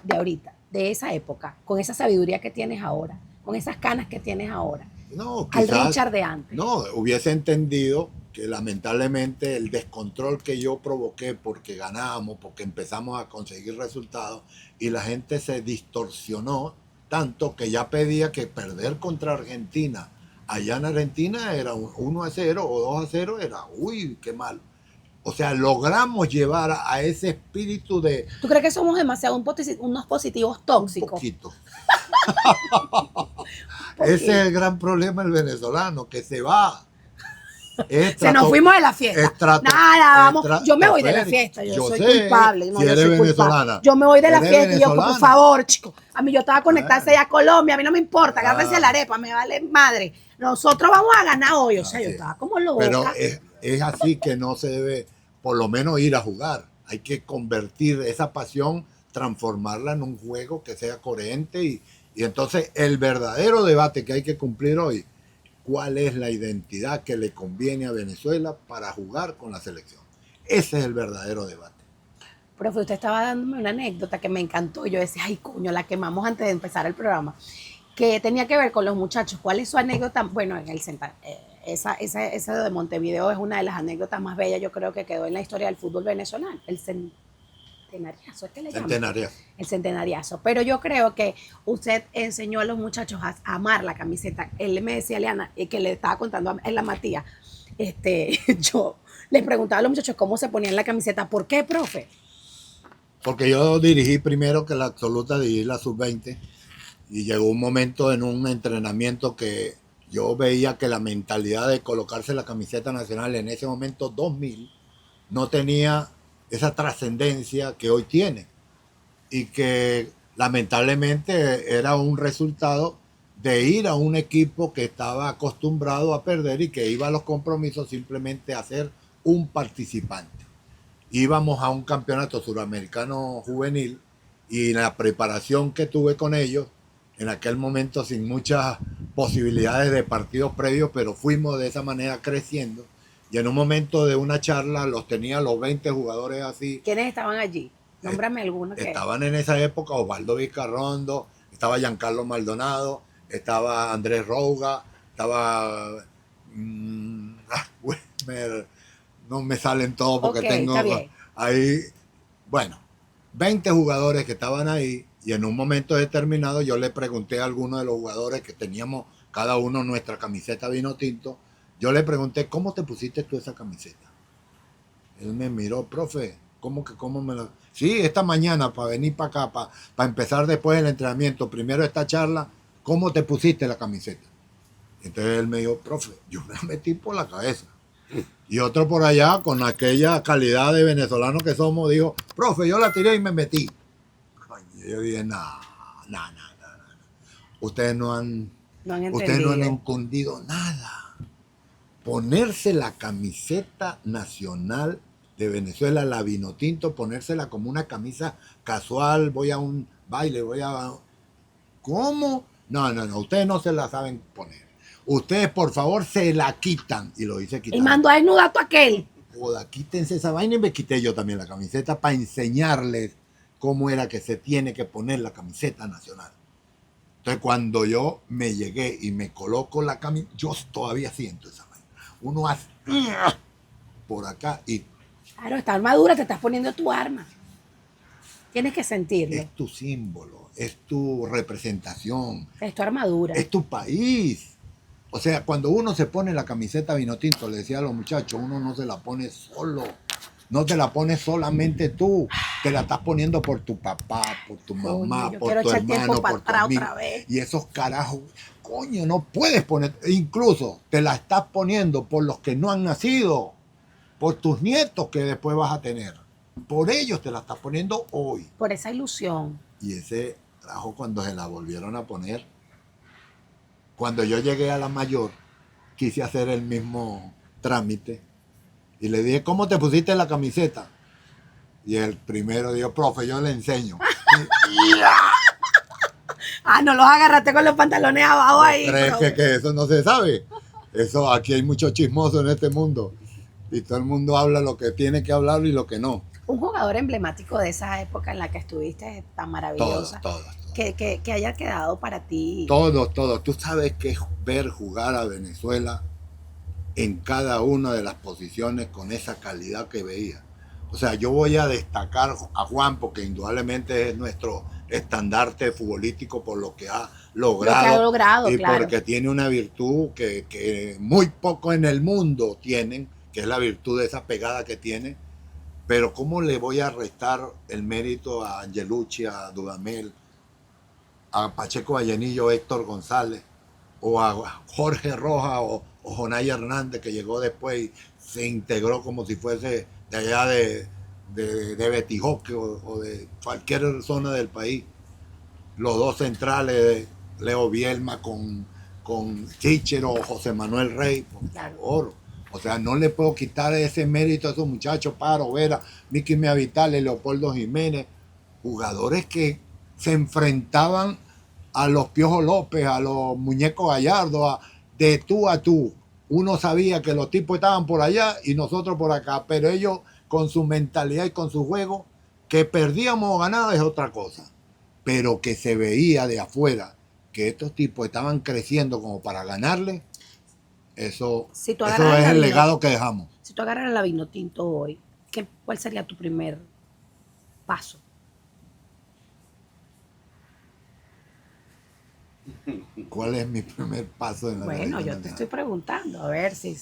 ahorita, de esa época, con esa sabiduría que tienes ahora, con esas canas que tienes ahora. No, quizás, al Richard de antes. No, hubiese entendido que lamentablemente el descontrol que yo provoqué porque ganábamos, porque empezamos a conseguir resultados y la gente se distorsionó tanto que ya pedía que perder contra Argentina allá en Argentina era 1-0 o 2-0, era uy, qué mal. O sea, logramos llevar a ese espíritu de... ¿Tú crees que somos demasiado unos positivos tóxicos? Un poquito. Ese es el gran problema del venezolano, que se va. Se nos fuimos de la fiesta. Nada, vamos. Yo me voy de la fiesta. Yo soy culpable. No, si yo soy venezolana. Culpable. Yo me voy de la fiesta. Y yo, por favor, chicos. A mí yo estaba conectada allá a Colombia. A mí no me importa. Agárrense la arepa. Me vale madre. Nosotros vamos a ganar hoy. O sea, yo estaba como loca. Pero es así que no se debe, por lo menos, ir a jugar. Hay que convertir esa pasión, transformarla en un juego que sea coherente. Y entonces el verdadero debate que hay que cumplir hoy, ¿cuál es la identidad que le conviene a Venezuela para jugar con la selección? Ese es el verdadero debate. Profe, usted estaba dándome una anécdota que me encantó. Yo decía, ay, coño, la quemamos antes de empezar el programa. Que tenía que ver con los muchachos. ¿Cuál es su anécdota? Bueno, en el esa de Montevideo es una de las anécdotas más bellas, yo creo, que quedó en la historia del fútbol venezolano. El centenariazo, ¿es que le llaman? El centenariazo. Pero yo creo que usted enseñó a los muchachos a amar la camiseta. Él me decía, Leana, que le estaba contando a la Matías, yo les preguntaba a los muchachos cómo se ponían la camiseta. ¿Por qué, profe? Porque yo dirigí primero que la absoluta, dirigí la sub-20, y llegó un momento en un entrenamiento que yo veía que la mentalidad de colocarse la camiseta nacional en ese momento 2000 no tenía esa trascendencia que hoy tiene, y que lamentablemente era un resultado de ir a un equipo que estaba acostumbrado a perder y que iba a los compromisos simplemente a ser un participante. Íbamos a un campeonato suramericano juvenil y la preparación que tuve con ellos, en aquel momento sin muchas posibilidades de partidos previos, pero fuimos de esa manera creciendo. Y en un momento de una charla los tenía los 20 jugadores así. ¿Quiénes estaban allí? Nómbrame algunos. Estaban en esa época Osvaldo Vizcarrondo, estaba Giancarlo Maldonado, estaba Andrés Rouga, estaba... no me salen todos porque tengo ahí... Bueno, 20 jugadores que estaban ahí y en un momento determinado yo le pregunté a alguno de los jugadores que teníamos cada uno nuestra camiseta vino tinto, yo le pregunté, ¿cómo te pusiste tú esa camiseta? Él me miró, profe, ¿cómo me la...? Sí, esta mañana para venir para acá, para empezar después el entrenamiento, primero esta charla, ¿cómo te pusiste la camiseta? Entonces él me dijo, profe, yo me la metí por la cabeza. Y otro por allá, con aquella calidad de venezolano que somos, dijo, profe, yo la tiré y me metí. Coño, yo dije, no. Ustedes no han entendido nada. Ponerse la camiseta nacional de Venezuela, la Vinotinto, ponérsela como una camisa casual, voy a un baile, ¿Cómo? No, ustedes no se la saben poner. Ustedes, por favor, se la quitan. Y lo hice quitar. Y mandó a desnudar a aquel. Joda, quítense esa vaina y me quité yo también la camiseta para enseñarles cómo era que se tiene que poner la camiseta nacional. Entonces, cuando yo me llegué y me coloco la camiseta, yo todavía siento esa vaina. Uno hace por acá y... Claro, esta armadura, te estás poniendo tu arma. Tienes que sentirlo. Es tu símbolo, es tu representación. Es tu armadura. Es tu país. O sea, cuando uno se pone la camiseta Vinotinto, le decía a los muchachos, uno no se la pone solo. No te la pones solamente tú. Te la estás poniendo por tu papá, por tu mamá, por tu hermano, por tu amigo. Y esos carajos, coño, no puedes poner. Incluso te la estás poniendo por los que no han nacido, por tus nietos que después vas a tener. Por ellos te la estás poniendo hoy. Por esa ilusión. Y ese trabajo cuando se la volvieron a poner, cuando yo llegué a la mayor, quise hacer el mismo trámite y le dije, ¿cómo te pusiste la camiseta? Y el primero dijo, profe, yo le enseño. No los agarraste con los pantalones abajo ahí. ¿Crees que eso no se sabe? Eso, aquí hay mucho chismoso en este mundo. Y todo el mundo habla lo que tiene que hablar y lo que no. Un jugador emblemático de esa época en la que estuviste tan maravillosa. Todos. Que haya quedado para ti. Todos. Tú sabes que es ver jugar a Venezuela en cada una de las posiciones con esa calidad que veía. O sea, yo voy a destacar a Juan porque indudablemente es nuestro estandarte futbolístico por lo que ha logrado, y claro. Porque tiene una virtud que muy poco en el mundo tienen, que es la virtud de esa pegada que tiene. Pero ¿cómo le voy a restar el mérito a Angelucci, a Dudamel, a Pacheco Vallenillo, Héctor González, o a Jorge Rojas o Jonay Hernández, que llegó después y se integró como si fuese de allá de Betijoque o de cualquier zona del país? Los dos centrales, Leo Bielma con Chichero o José Manuel Rey, por favor. O sea, no le puedo quitar ese mérito a esos muchachos, Paro Vera, Miki Meavitale, Leopoldo Jiménez, jugadores que se enfrentaban a los Piojo López, a los Muñecos Gallardo, de tú a tú. Uno sabía que los tipos estaban por allá y nosotros por acá, pero ellos con su mentalidad y con su juego, que perdíamos o ganábamos es otra cosa, pero que se veía de afuera que estos tipos estaban creciendo como para ganarle, eso es el legado que dejamos. Si tú agarras la Vinotinto hoy, ¿cuál sería tu primer paso? ¿Cuál es mi primer paso en la vida? Bueno, yo te estoy preguntando, a ver si,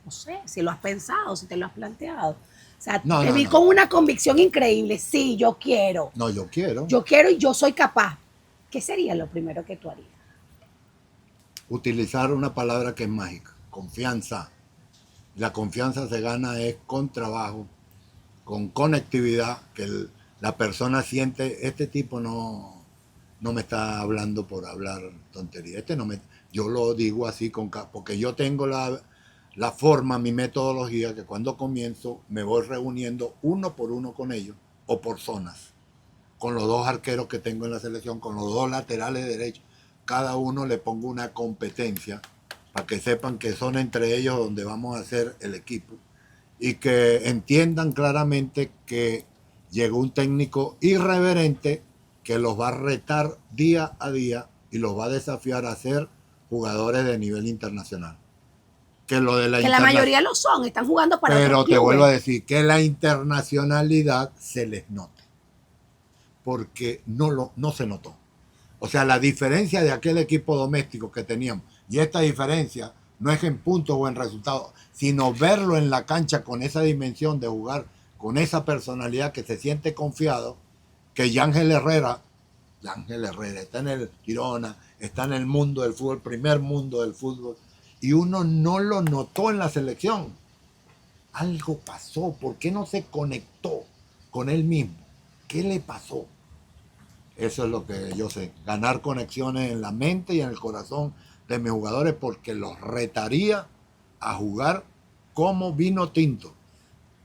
no sé, si lo has pensado, si te lo has planteado. O sea, te vi con una convicción increíble. Sí, yo quiero. No, yo quiero. Yo quiero y yo soy capaz. ¿Qué sería lo primero que tú harías? Utilizar una palabra que es mágica, confianza. La confianza se gana es con trabajo, con conectividad, que la persona siente, este tipo no no me está hablando por hablar tontería. Yo lo digo así porque yo tengo la forma, mi metodología, que cuando comienzo me voy reuniendo uno por uno con ellos o por zonas, con los dos arqueros que tengo en la selección, con los dos laterales derechos. Cada uno le pongo una competencia para que sepan que son entre ellos donde vamos a hacer el equipo y que entiendan claramente que llegó un técnico irreverente que los va a retar día a día y los va a desafiar a ser jugadores de nivel internacional. Que lo de la mayoría lo son, están jugando para otros clubes. Pero te vuelvo a decir que la internacionalidad se les nota, porque no se notó. O sea, la diferencia de aquel equipo doméstico que teníamos, y esta diferencia no es en puntos o en resultados, sino verlo en la cancha con esa dimensión de jugar, con esa personalidad que se siente confiado, que Yángel Herrera está en el Girona, está en el mundo del fútbol, primer mundo del fútbol, y uno no lo notó en la selección. Algo pasó, ¿por qué no se conectó con él mismo? ¿Qué le pasó? Eso es lo que yo sé, ganar conexiones en la mente y en el corazón de mis jugadores, porque los retaría a jugar como vino tinto,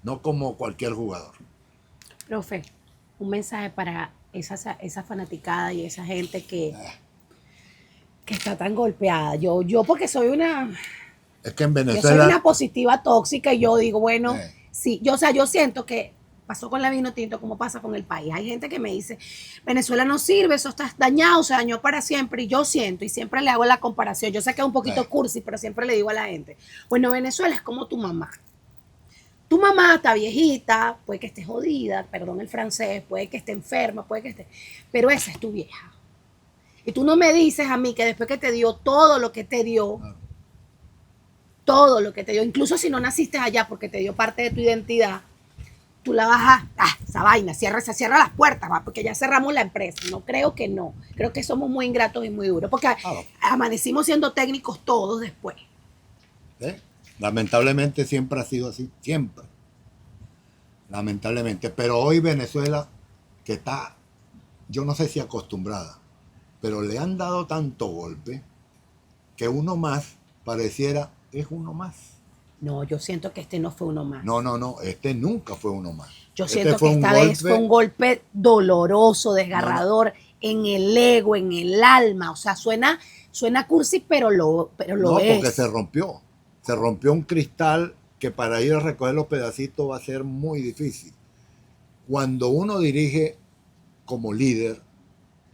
no como cualquier jugador. Profe, un mensaje para esa fanaticada y esa gente que está tan golpeada. Yo porque soy una... Es que en Venezuela... Yo soy una positiva tóxica y yo digo, bueno, sí, yo siento que pasó con la vino tinto como pasa con el país. Hay gente que me dice, Venezuela no sirve, eso está dañado, se dañó para siempre. Y yo siento, y siempre le hago la comparación, yo sé que es un poquito cursi, pero siempre le digo a la gente, bueno, Venezuela es como tu mamá. Tu mamá está viejita, puede que esté jodida, perdón el francés, puede que esté enferma, pero esa es tu vieja. Y tú no me dices a mí que después que te dio todo lo que te dio, incluso si no naciste allá porque te dio parte de tu identidad, tú la vas esa vaina, se cierra las puertas, porque ya cerramos la empresa. No, creo que no. Creo que somos muy ingratos y muy duros, porque amanecimos siendo técnicos todos después. Lamentablemente siempre ha sido así, siempre. Lamentablemente. Pero hoy Venezuela, que está, yo no sé si acostumbrada, pero le han dado tanto golpe que uno más pareciera es uno más. No, yo siento que este no fue uno más. No, este nunca fue uno más. Yo siento que esta vez fue un golpe doloroso, desgarrador, en el ego, en el alma. O sea, suena cursi, pero lo es. No, porque se rompió un cristal que para ir a recoger los pedacitos va a ser muy difícil. Cuando uno dirige como líder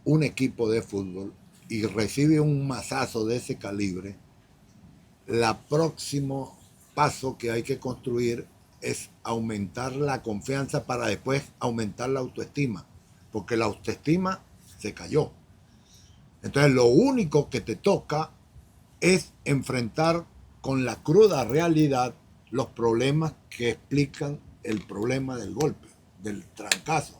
un equipo de fútbol y recibe un mazazo de ese calibre, la próximo paso que hay que construir es aumentar la confianza para después aumentar la autoestima, porque la autoestima se cayó. Entonces lo único que te toca es enfrentar con la cruda realidad los problemas que explican el problema del golpe, del trancazo.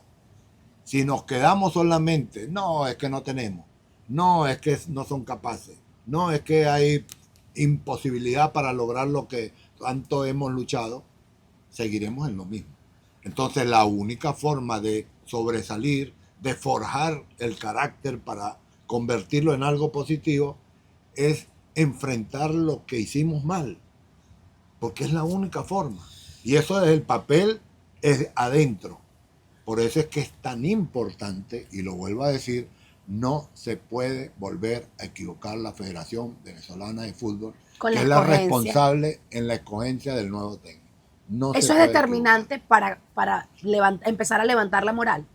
Si nos quedamos solamente, no, es que no tenemos, no, es que no son capaces, no, es que hay imposibilidad para lograr lo que tanto hemos luchado, seguiremos en lo mismo. Entonces la única forma de sobresalir, de forjar el carácter para convertirlo en algo positivo, es enfrentar lo que hicimos mal, porque es la única forma. Y eso es el papel, es adentro. Por eso es que es tan importante, y lo vuelvo a decir, no se puede volver a equivocar la Federación Venezolana de Fútbol, que es la responsable en la escogencia del nuevo técnico. No eso es determinante para empezar a levantar la moral.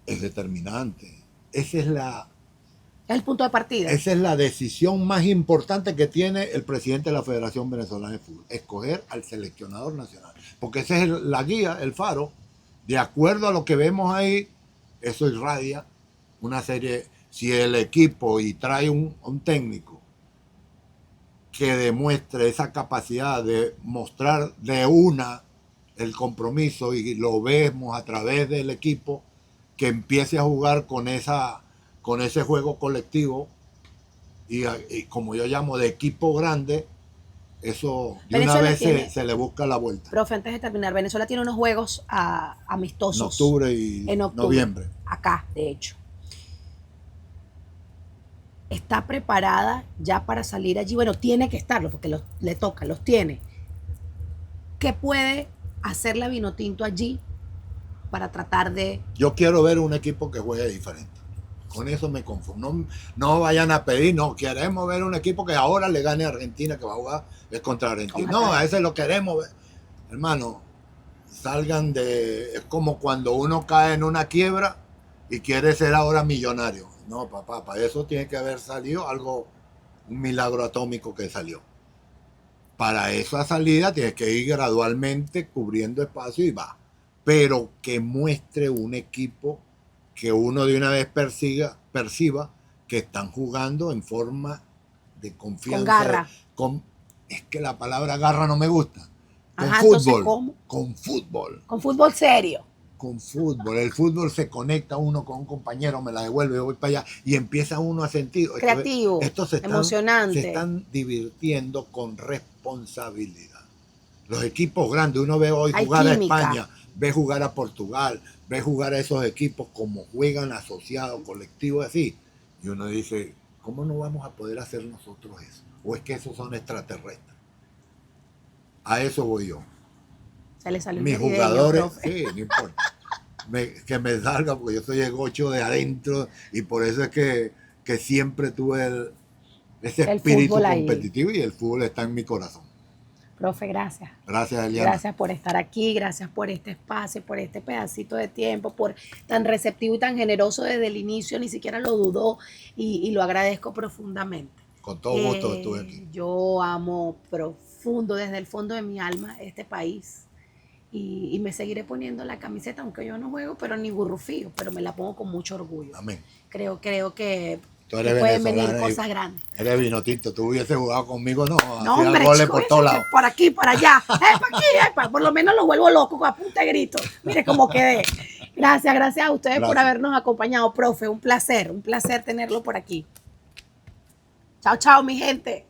Es determinante. Esa es el punto de partida. Esa es la decisión más importante que tiene el presidente de la Federación Venezolana de Fútbol, escoger al seleccionador nacional. Porque esa es la guía, el faro. De acuerdo a lo que vemos ahí, eso irradia una serie. Si el equipo y trae un técnico que demuestre esa capacidad de mostrar el compromiso, y lo vemos a través del equipo, que empiece a jugar con ese juego colectivo y como yo llamo de equipo grande, eso de una vez se le busca la vuelta. Profe, antes de terminar, Venezuela tiene unos juegos amistosos. En octubre y noviembre. Acá, de hecho. está preparada ya para salir allí. Bueno, tiene que estarlo porque le toca, los tiene. ¿Qué puede hacer la Vinotinto allí para tratar de... Yo quiero ver un equipo que juegue diferente. Con eso me confundo. No, no vayan a pedir, no, queremos ver un equipo que ahora le gane a Argentina, que va a jugar es contra Argentina. No, a ese lo queremos ver. Hermano, salgan de... Es como cuando uno cae en una quiebra y quiere ser ahora millonario. No, papá, para eso tiene que haber salido algo, un milagro atómico que salió. Para esa salida tienes que ir gradualmente cubriendo espacio y va. Pero que muestre un equipo que uno de una vez perciba que están jugando en forma de confianza. Con garra. Es que la palabra garra no me gusta. Con Ajá, fútbol. entonces, ¿cómo? Con fútbol. Con fútbol serio. Con fútbol. El fútbol se conecta uno con un compañero, me la devuelve, voy para allá y empieza uno a sentir. Creativo, emocionante. Se están divirtiendo con responsabilidad. Los equipos grandes, uno ve hoy jugar química a España, ve jugar a Portugal, ve jugar a esos equipos como juegan asociados, colectivos así. Y uno dice, ¿cómo no vamos a poder hacer nosotros eso? ¿O es que esos son extraterrestres? A eso voy yo. Se le salió mis jugadores, sí, no importa. Que me salga, porque yo soy el gocho de adentro y por eso es que siempre tuve ese espíritu competitivo y el fútbol está en mi corazón. Profe, gracias. Gracias, Eliana. Gracias por estar aquí, gracias por este espacio, por este pedacito de tiempo, por tan receptivo y tan generoso desde el inicio, ni siquiera lo dudó y lo agradezco profundamente. Con todo gusto estuve aquí. Yo amo profundo, desde el fondo de mi alma, este país. Y me seguiré poniendo la camiseta, aunque yo no juego, pero ni burrufío, pero me la pongo con mucho orgullo. Amén. Creo que pueden venir cosas grandes. Eres Vinotinto, tú hubieses jugado conmigo, no, hombre, goles por todos lados. Por aquí, para allá, para aquí, por lo menos lo vuelvo loco a punta de grito. Mire cómo quedé. Gracias a ustedes por habernos acompañado, profe, un placer tenerlo por aquí. Chao, mi gente.